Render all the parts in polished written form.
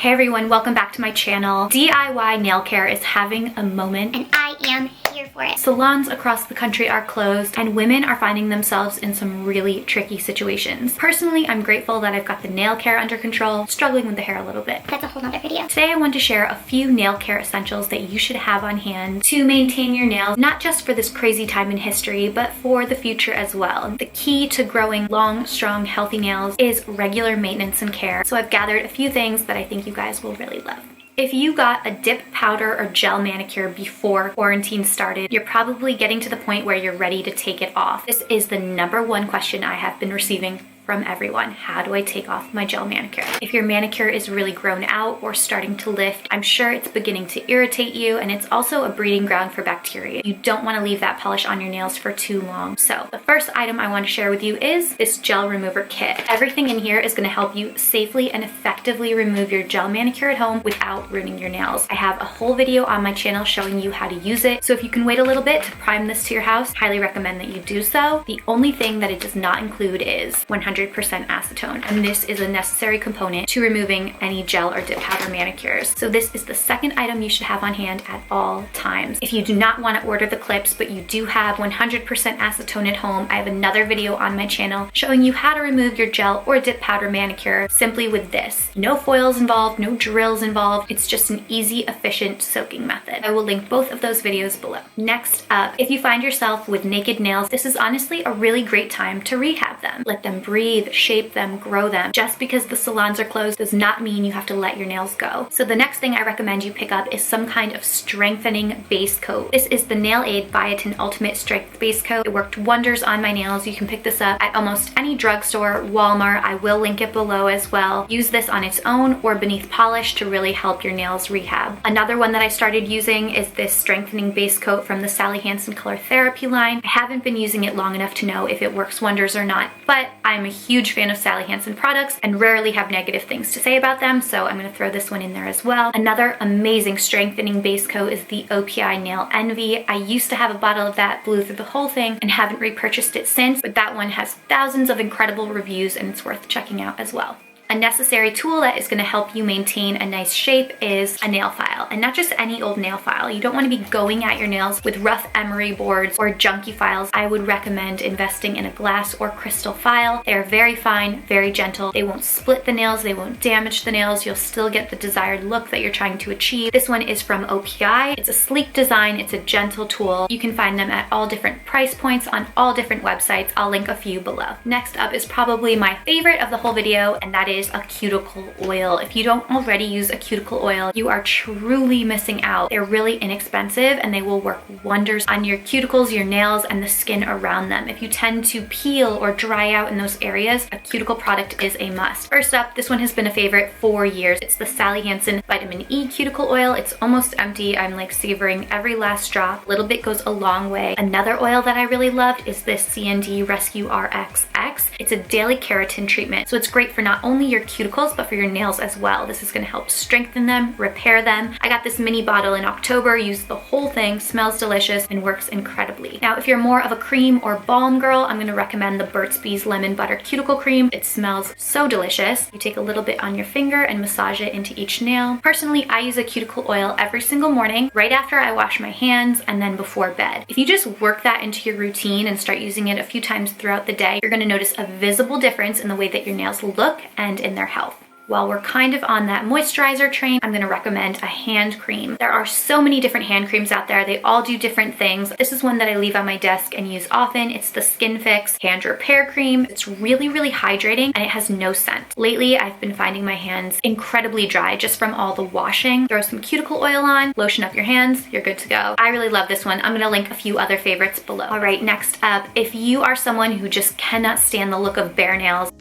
Hey everyone, welcome back to my channel. DIY nail care is having a moment and I am here for it. Salons across the country are closed and women are finding themselves in some really tricky situations. Personally, I'm grateful that I've got the nail care under control, struggling with the hair a little bit. That's a whole nother video. Today I want to share a few nail care essentials that you should have on hand to maintain your nails, not just for this crazy time in history, but for the future as well. The key to growing long, strong, healthy nails is regular maintenance and care. So I've gathered a few things that I think you guys will really love. If you got a dip, powder, or gel manicure before quarantine started, you're probably getting to the point where you're ready to take it off. This is the #1 question I have been receiving from everyone. How do I take off my gel manicure? If your manicure is really grown out or starting to lift, I'm sure it's beginning to irritate you, and it's also a breeding ground for bacteria. You don't want to leave that polish on your nails for too long. So the first item I want to share with you is this gel remover kit. Everything in here is going to help you safely and effectively remove your gel manicure at home without ruining your nails. I have a whole video on my channel showing you how to use it, so if you can wait a little bit to prime this to your house, highly recommend that you do so. The only thing that it does not include is 100% acetone, and this is a necessary component to removing any gel or dip powder manicures. So this is the second item you should have on hand at all times. If you do not want to order the clips, but you do have 100% acetone at home, I have another video on my channel showing you how to remove your gel or dip powder manicure simply with this. No foils involved, no drills involved. It's just an easy, efficient soaking method. I will link both of those videos below. Next up, if you find yourself with naked nails, this is honestly a really great time to rehab them. Let them breathe, shape them, grow them. Just because the salons are closed does not mean you have to let your nails go. So the next thing I recommend you pick up is some kind of strengthening base coat. This is the Nail Aid Biotin Ultimate Strength Base Coat. It worked wonders on my nails. You can pick this up at almost any drugstore, Walmart. I will link it below as well. Use this on its own or beneath polish to really help your nails rehab. Another one that I started using is this strengthening base coat from the Sally Hansen Color Therapy line. I haven't been using it long enough to know if it works wonders or not, but I'm a huge fan of Sally Hansen products and rarely have negative things to say about them, so I'm going to throw this one in there as well. Another amazing strengthening base coat is the OPI Nail Envy. I used to have a bottle of that, blew through the whole thing, and haven't repurchased it since, but that one has thousands of incredible reviews and it's worth checking out as well. A necessary tool that is going to help you maintain a nice shape is a nail file, and not just any old nail file. You don't want to be going at your nails with rough emery boards or junky files. I would recommend investing in a glass or crystal file. They are very fine, very gentle. They won't split the nails, they won't damage the nails. You'll still get the desired look that you're trying to achieve. This one is from OPI. It's a sleek design, it's a gentle tool. You can find them at all different price points on all different websites. I'll link a few below. Next up is probably my favorite of the whole video, and that is a cuticle oil. If you don't already use a cuticle oil, you are truly missing out. They're really inexpensive and they will work wonders on your cuticles, your nails, and the skin around them. If you tend to peel or dry out in those areas, a cuticle product is a must. First up, this one has been a favorite for years. It's the Sally Hansen Vitamin E Cuticle Oil. It's almost empty. I'm like savoring every last drop. A little bit goes a long way. Another oil that I really loved is this CND Rescue RX-X. It's a daily keratin treatment, so it's great for not only your cuticles but for your nails as well. This is going to help strengthen them, repair them. I got this mini bottle in October, used the whole thing, smells delicious and works incredibly. Now if you're more of a cream or balm girl, I'm going to recommend the Burt's Bees Lemon Butter Cuticle Cream. It smells so delicious. You take a little bit on your finger and massage it into each nail. Personally, I use a cuticle oil every single morning, right after I wash my hands and then before bed. If you just work that into your routine and start using it a few times throughout the day, you're going to notice a visible difference in the way that your nails look and in their health. While we're kind of on that moisturizer train, I'm going to recommend a hand cream. There are so many different hand creams out there. They all do different things. This is one that I leave on my desk and use often. It's the Skin Fix Hand Repair Cream. It's really, really hydrating and it has no scent. Lately, I've been finding my hands incredibly dry just from all the washing. Throw some cuticle oil on, lotion up your hands, you're good to go. I really love this one. I'm going to link a few other favorites below. All right, next up, if you are someone who just cannot stand the look of bare nails,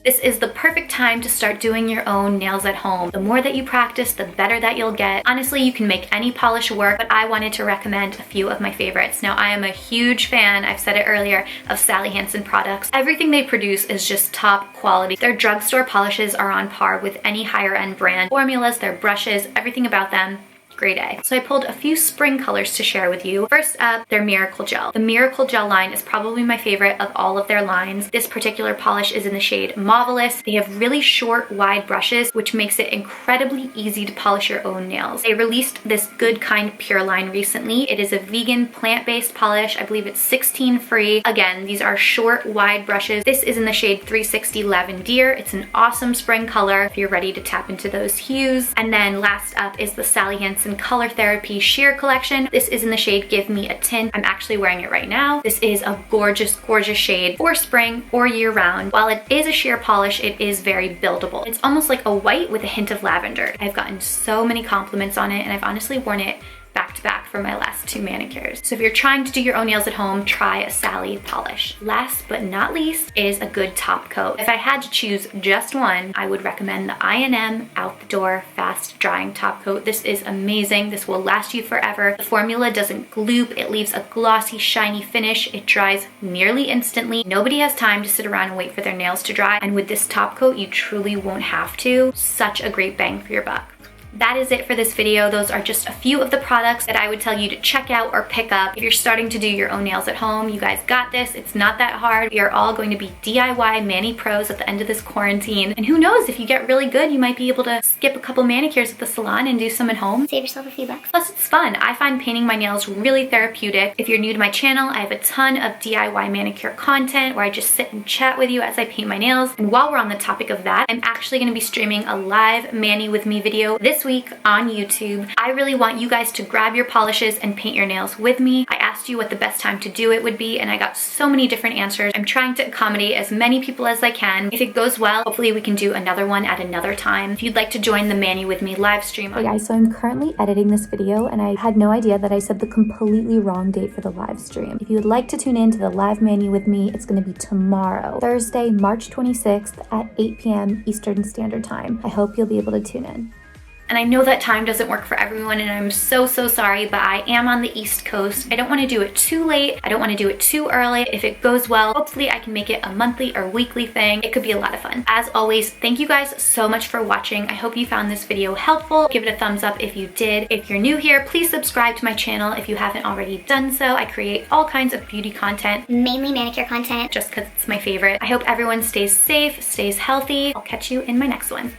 this is the perfect time to start doing your own nails at home. The more that you practice, the better that you'll get. Honestly, you can make any polish work, but I wanted to recommend a few of my favorites. Now, I am a huge fan, I've said it earlier, of Sally Hansen products. Everything they produce is just top quality. Their drugstore polishes are on par with any higher end brand. Formulas, their brushes, everything about them grade A. So I pulled a few spring colors to share with you. First up, their Miracle Gel. The Miracle Gel line is probably my favorite of all of their lines. This particular polish is in the shade Marvelous. They have really short, wide brushes, which makes it incredibly easy to polish your own nails. They released this Good Kind Pure line recently. It is a vegan, plant-based polish. I believe it's 16 free. Again, these are short, wide brushes. This is in the shade 360 Lavendier. It's an awesome spring color if you're ready to tap into those hues. And then last up is the Sally Hansen Color Therapy Sheer Collection. This is in the shade Give Me a Tint. I'm actually wearing it right now. This is a gorgeous, gorgeous shade for spring or year round. While it is a sheer polish, it is very buildable. It's almost like a white with a hint of lavender. I've gotten so many compliments on it, and I've honestly worn it back to back for my last 2 manicures. So if you're trying to do your own nails at home, try a Sally polish. Last but not least is a good top coat. If I had to choose just one, I would recommend the I&M Out the Door Fast Drying Top Coat. This is amazing. This will last you forever. The formula doesn't gloop. It leaves a glossy, shiny finish. It dries nearly instantly. Nobody has time to sit around and wait for their nails to dry. And with this top coat, you truly won't have to. Such a great bang for your buck. That is it for this video. Those are just a few of the products that I would tell you to check out or pick up. If you're starting to do your own nails at home, you guys got this. It's not that hard. We are all going to be DIY mani pros at the end of this quarantine. And who knows, if you get really good, you might be able to skip a couple manicures at the salon and do some at home. Save yourself a few bucks. Plus, it's fun. I find painting my nails really therapeutic. If you're new to my channel, I have a ton of DIY manicure content where I just sit and chat with you as I paint my nails. And while we're on the topic of that, I'm actually going to be streaming a live Mani with me video this week on YouTube. I really want you guys to grab your polishes and paint your nails with me. I asked you what the best time to do it would be, and I got so many different answers. I'm trying to accommodate as many people as I can. If it goes well, hopefully we can do another one at another time. If you'd like to join the Mani with me live stream. Hey guys, so I'm currently editing this video and I had no idea that I said the completely wrong date for the live stream. If you would like to tune in to the live Mani with me, it's going to be tomorrow, Thursday, March 26th at 8 p.m. Eastern Standard Time. I hope you'll be able to tune in. And I know that time doesn't work for everyone, and I'm so sorry, but I am on the East Coast. I don't want to do it too late. I don't want to do it too early. If it goes well, hopefully I can make it a monthly or weekly thing. It could be a lot of fun. As always, thank you guys so much for watching. I hope you found this video helpful. Give it a thumbs up if you did. If you're new here, please subscribe to my channel if you haven't already done so. I create all kinds of beauty content. Mainly manicure content. Just because it's my favorite. I hope everyone stays safe, stays healthy. I'll catch you in my next one.